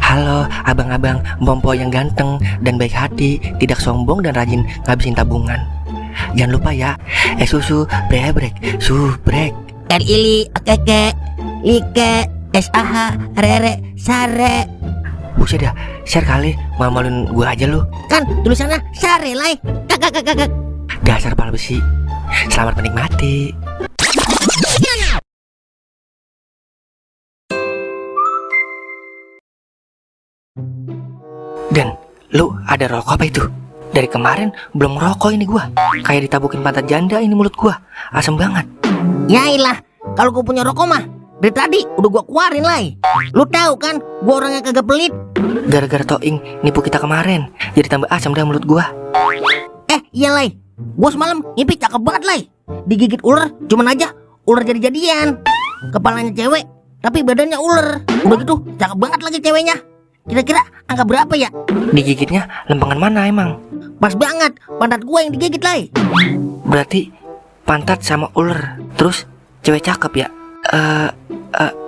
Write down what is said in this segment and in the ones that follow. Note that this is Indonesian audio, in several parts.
Halo abang-abang Bompo yang ganteng dan baik hati, tidak sombong dan rajin ngabisin tabungan. Jangan lupa ya, susu brebrek, subrek. Ili, keke, like, SAH, rere, sare. Buset dah, share kali, malu-maluin gue aja lu. Kan tulisannya sare lai. Kakak. Dasar pala besi. Selamat menikmati. Dan lu ada rokok apa itu? Dari kemarin belum ngerokok ini gua. Kayak ditabukin pantat janda ini mulut gua. Asem banget. Yailah, kalau gua punya rokok mah dari tadi udah gua keluarin lai. Lu tahu kan, gua orang yang kagak pelit. Gara-gara Toing nipu kita kemarin, jadi tambah asam dah mulut gua. Iya lai. Gua semalam ngimpi cakep banget lai. Digigit ular, cuman aja ular jadi-jadian. Kepalanya cewek, tapi badannya ular. Udah gitu, cakep banget lagi ceweknya. Kira-kira angka berapa ya? Digigitnya lempengan mana emang? Pas banget, pantat gua yang digigit lai. Berarti pantat sama ular. Terus cewek cakep ya?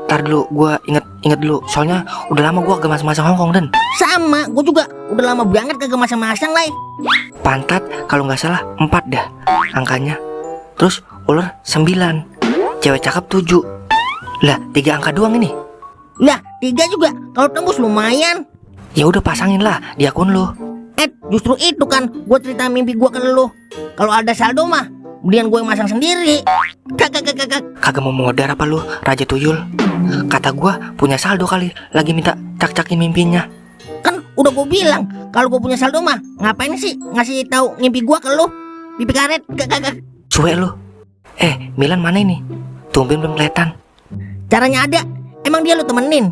Tar dulu, gua inget dulu. Soalnya udah lama gua gak masang-masang Hongkong dan. Sama, gua juga udah lama banget kagak masang-masang lai. Pantat kalau nggak salah 4 dah angkanya. Terus ular 9. Cewek cakep 7. Lah 3 angka doang ini. Lah 3 juga, kalau tembus lumayan. Ya udah pasangin lah di akun lu. Justru itu kan gua cerita mimpi gua ke lu. Kalau ada saldo mah kemudian gue masang sendiri. Kagak mau modar apa lu, Raja Tuyul? Kata gua punya saldo kali, lagi minta cak-cakin mimpinya. Kan udah gue bilang, kalau gue punya saldo mah ngapain sih ngasih tahu mimpi gua ke lu? Pipi karet. Cuek lu. Milan mana ini? Tumben belum kelihatan. Caranya ada. Emang dia lu temenin?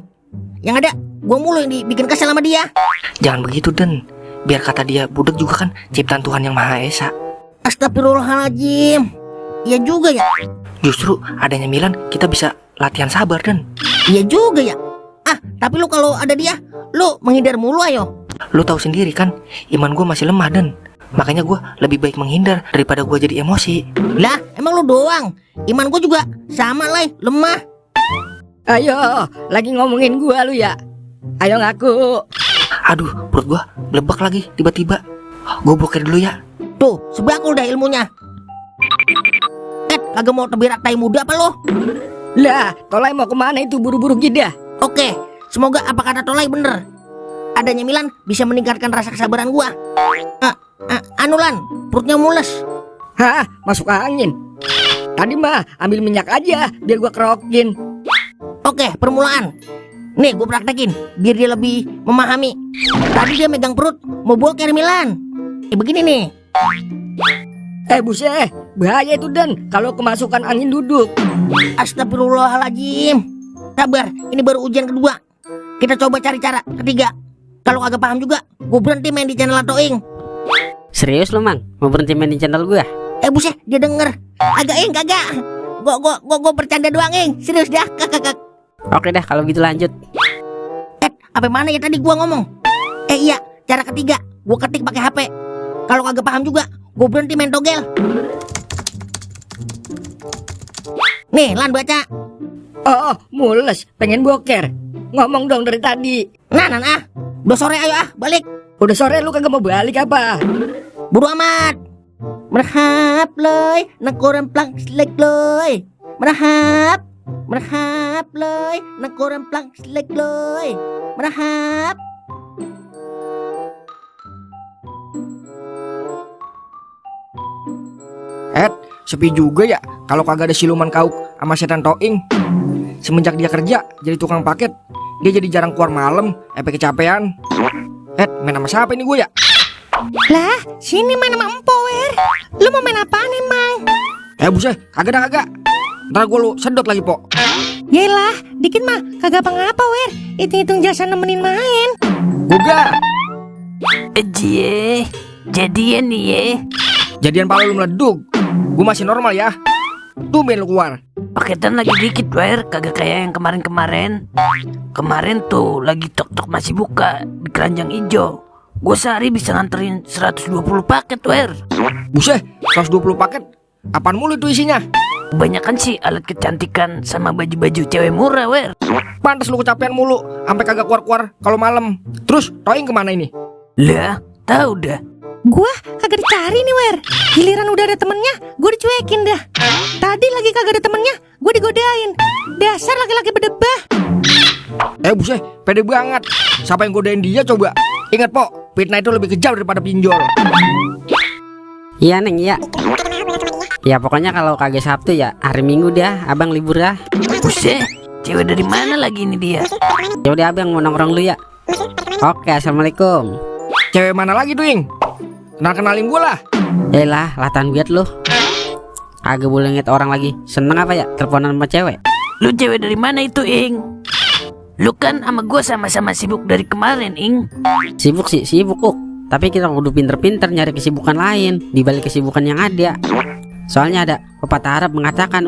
Yang ada gua mulu yang dibikin kesel sama dia. Jangan begitu Den. Biar kata dia budak juga kan ciptaan Tuhan yang Maha Esa. Astagfirullahaladzim. Iya juga ya. Justru adanya Milan kita bisa latihan sabar Den. Iya juga ya. Tapi lu kalau ada dia, lu menghindar mulu ayo. Lu tahu sendiri kan, iman gue masih lemah Den. Makanya gue lebih baik menghindar daripada gue jadi emosi. Lah, emang lu doang. Iman gue juga sama lah, lemah. Ayo, lagi ngomongin gua lu ya. Ayo ngaku. Aduh, perut gue blebek lagi tiba-tiba. Gue blokir dulu ya. Tuh, sebakul dah ilmunya. Kagak mau tebirak tai muda apa lo? Lah, Tolai mau kemana itu buru-buru gitu? Oke, semoga apa kata Tolai bener. Adanya Milan bisa meningkatkan rasa kesabaran gua. Anulan, perutnya mules. Hah, masuk angin. Tadi mah ambil minyak aja biar gua kerokin. Oke, permulaan. Nih, gua praktekin biar dia lebih memahami. Tadi dia megang perut mau boker Milan. Begini nih. Buset, bahaya itu Dan kalau kemasukan angin duduk. Astagfirullahaladzim. Sabar, ini baru ujian kedua. Kita coba cari cara ketiga. Kalau agak paham juga, gue berhenti main di channel Toing. Serius lu Man? Mau berhenti main di channel gua? Buset, dia denger. Kagak. Gue bercanda doang, serius dah. Oke dah kalau gitu lanjut. Apa mana ya tadi gue ngomong? Iya, cara ketiga. Gue ketik pakai HP. Kalau kagak paham juga, gue berhenti main togel. Nih, Lan baca. Oh, mules, pengen boker. Ngomong dong dari tadi. Nah, udah sore ayo balik. Udah sore lu kagak mau balik apa? Buru amat. Merhab loy, nakoran plang selek loy. Merhab loy, nakoran plang selek loy. Merhab. Sepi juga ya kalau kagak ada siluman kauk sama setan Toing. Semenjak dia kerja jadi tukang paket, dia jadi jarang keluar malam, kecapean. Main sama siapa ini gue ya? Lah, sini main sama Empo, Wer. Lu mau main apaan emang? Buset, kagak. Ntar gue lu sedot lagi, Po. Yelah, dikit mah kagak apa-apa, Wer. Hitung-hitung jasa nemenin main. Guga. Jadian nih ya. Jadian pala lu meleduk. Gue masih normal ya. Tumben lu keluar. Paketan lagi dikit Wer, kagak kayak yang kemarin. Kemarin tuh lagi tok-tok masih buka di keranjang hijau. Gue sehari bisa nganterin 120 paket Wer. Buset, 120 paket. Apaan mulu itu isinya? Kebanyakan sih alat kecantikan sama baju-baju cewek murah, Wer. Pantes lu kecapean mulu, sampai kagak keluar-keluar kalau malam. Terus Toing kemana ini? Lah, tahu dah. Gua kagak dicari nih, Wer. Giliran udah ada temennya, gue dicuekin dah. Tadi lagi kagak ada temennya, gue digodain. Dasar laki-laki berdebah. Buset, pede banget. Siapa yang godain dia coba? Ingat po, fitnah itu lebih kejam daripada pinjol. Iya Neng, iya. Ya pokoknya kalau kagak Sabtu ya hari Minggu dah, abang libur dah. Buset, cewek dari mana lagi ini dia? Ya udah abang mau nongkrong dulu ya. Oke, assalamualaikum. Cewek mana lagi tuh, Ing? Kenalin gue lah. Lah, latan biat lu. Kagak boleh ngeliat orang lagi. Seneng apa ya teleponan sama cewek? Lu cewek dari mana itu, Ing? Lu kan sama gue sama-sama sibuk dari kemarin, Ing. Sibuk sih, sibuk kok. Tapi kita kudu pinter-pinter nyari kesibukan lain di balik kesibukan yang ada. Soalnya ada pepatah Arab mengatakan,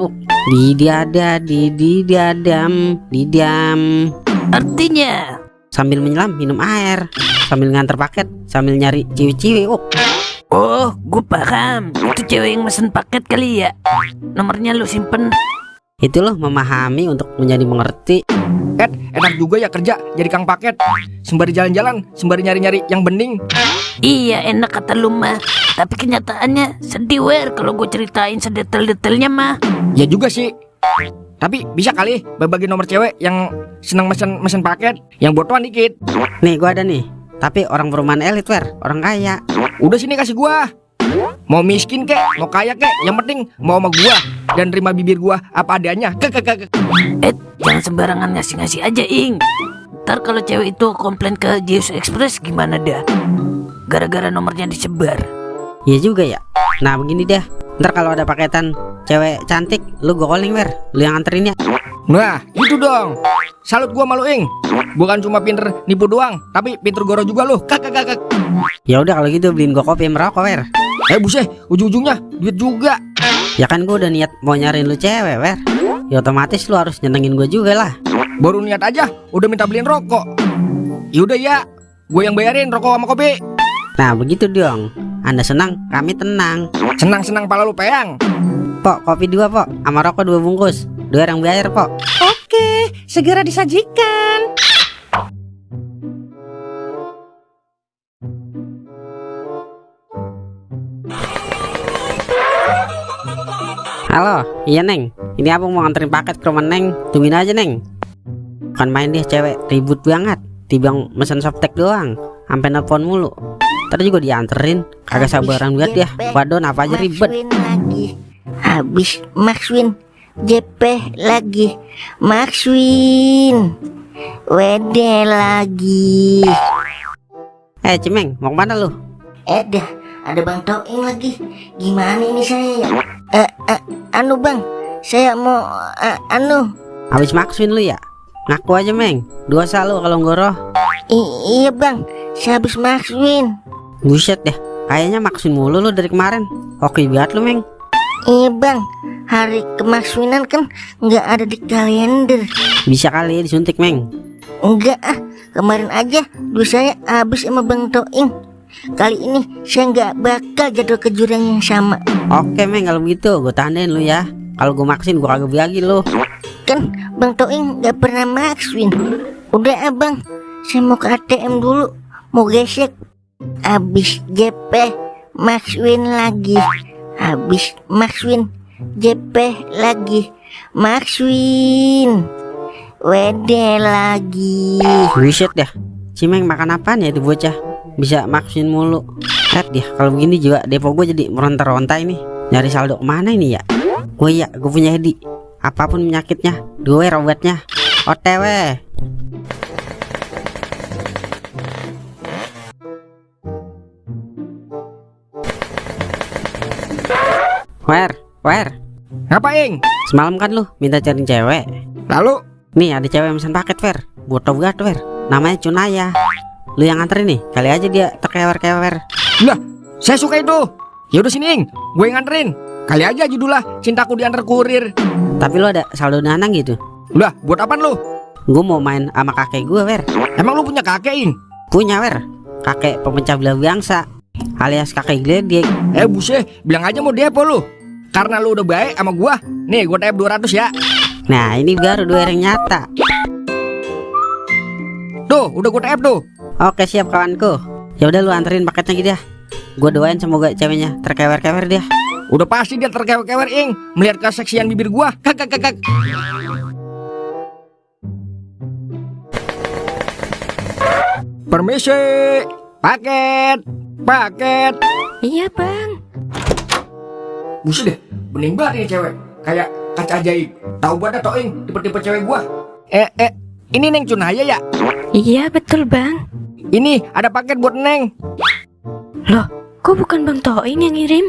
didiada, didiadam, didiam. Artinya, Sambil menyelam minum air, sambil nganter paket, sambil nyari ciwi-ciwi. oh, gue paham. Itu cewek yang mesen paket kali ya. Nomornya lu simpen. Itu loh memahami untuk menjadi mengerti. Enak juga ya kerja jadi kang paket. Sembari jalan-jalan, sembari nyari-nyari yang bening. Iya, enak kata lu mah. Tapi kenyataannya sedih, Wer, kalau gue ceritain sedetail-detailnya mah. Ya juga sih. Tapi bisa kali berbagi nomor cewek yang senang mesen paket, yang botohan dikit. Nih gua ada nih. Tapi orang perumahan elit, Wer, orang kaya. Udah sini kasih gua. Mau miskin kek, mau kaya kek, yang penting mau sama gua dan terima bibir gua apa adanya. Jangan sembarangan ngasih-ngasih aja, Ing. Ntar kalau cewek itu komplain ke Zeus Express gimana dah? Gara-gara nomornya disebar. Iya juga ya. Nah begini dah. Ntar kalau ada paketan cewek cantik, lu gue calling, Wer. Lu yang anterin ya. Nah, itu dong. Salut gua malu, Ing. Bukan cuma pinter nipu doang, tapi pinter goro juga lu. Ya udah kalau gitu beliin gue kopi merokok, Wer. Buset, ujung-ujungnya duit juga. Ya kan gue udah niat mau nyariin lu cewek, Wer. Ya otomatis lu harus nyenengin gue juga lah. Baru niat aja udah minta beliin rokok. Yaudah ya, gue yang bayarin rokok sama kopi. Nah begitu dong. Anda senang, kami tenang. Senang-senang pala lu peyang. Pok, kopi 2 pok, sama rokok 2 bungkus. 2 yang bayar, Pok. Oke, segera disajikan. Halo, iya Neng. Ini abang mau nganterin paket ke rumah Neng. Tungguin aja Neng. Bukan main deh cewek, ribut banget. Timbang mesen softtek doang, sampai nelpon mulu. Tadi juga dianterin, kagak sabaran banget ya. Wadon apa aja ribet. Lagi. Habis Maxwin JP lagi. Maxwin Wede lagi. Cimeng, mau kemana lu? Dah, ada Bang Toing lagi. Gimana ini saya ya? Anu Bang, saya mau Habis Maxwin lu ya? Ngaku aja Meng, dosa lu kalau ngoroh. Iya Bang, saya habis Maxwin. Buset deh, kayaknya Maxwin mulu lu dari kemarin. Oke banget lu Meng. Iya Bang, hari kemakswinan kan nggak ada di kalender. Bisa kali disuntik Meng. Enggak kemarin aja duit saya habis sama Bang Toing. Kali ini saya nggak bakal jatuh ke jurang yang sama. Oke Meng, kalau begitu gue tandain lu ya. Kalau gue maksin gue kagak bagi lu. Kan Bang Toing nggak pernah makswin. Udah Abang, saya mau ke ATM dulu, mau gesek. Habis JP makswin lagi. Habis makswin JP lagi. Makswin Wede lagi. Buset dah, Cimeng makan apaan ya itu bocah? Bisa maksin mulu. Lihat dia, kalau begini juga depo gue jadi meronta-ronta ini. Nyari saldo kemana ini ya? Gue punya Hedi. Apapun penyakitnya, 2 obatnya. OTW. Wer. Ngapain? Semalam kan lu minta cari cewek. Lalu? Nih ada cewek yang pesan paket, Wer. Buat tau gak, Wer? Namanya Cunaya. Lu yang nganterin nih, kali aja dia terkewer-kewer. Lah, saya suka itu. Ya udah sini, Ing. Gue yang nganterin. Kali aja judulnya Cintaku Diantar Kurir. Tapi lu ada saldo danang gitu. Lah, buat apaan lu? Gue mau main sama kakek gue, Wer. Emang lu punya kakek, Ing? Punya, Wer. Kakek pemecah belah bangsa, alias kakek geledek. Buset, bilang aja mau depo lu. Karena lu udah baik sama gua, nih gua TF 200 ya. Nah ini baru dua yang nyata. Tuh, udah gua TF tuh. Oke siap kawanku. Ya udah lu anterin paketnya gitu ya. Gue doain semoga ceweknya terkewer-kewer dia. Udah pasti dia terkewer-kewer, Ing. Melihat keseksian bibir gua. Kak. Permisi. Paket. Iya bang. Buset deh, bening banget ini cewek. Kayak kaca ajaib. Tahu banget toh, Ing, tipe-tipe cewek gua. Ini Neng Cunaya ya? Iya betul bang. Ini ada paket buat Neng. Loh, kok bukan bang Toing yang ngirim?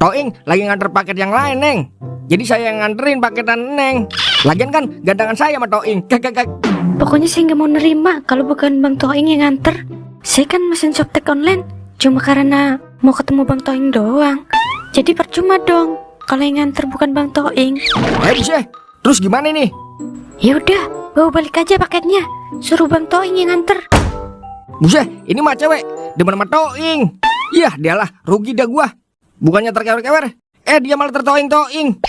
Toing lagi nganter paket yang lain, Neng. Jadi saya yang nganterin paketan Neng. Lagian kan gandangan saya sama Toing. Kak. Pokoknya saya nggak mau nerima kalau bukan bang Toing yang nganter. Saya kan mesin softtek online cuma karena mau ketemu bang Toing doang. Jadi percuma dong kalau yang nganter bukan bang Toing. Buset. Terus gimana nih? Ya udah, bawa balik aja paketnya. Suruh bang Toing yang nganter. Buset, ini mah cewek demen sama Toing. Yah, dialah rugi dah gua. Bukannya terkewer-kewer, dia malah tertoing-toing.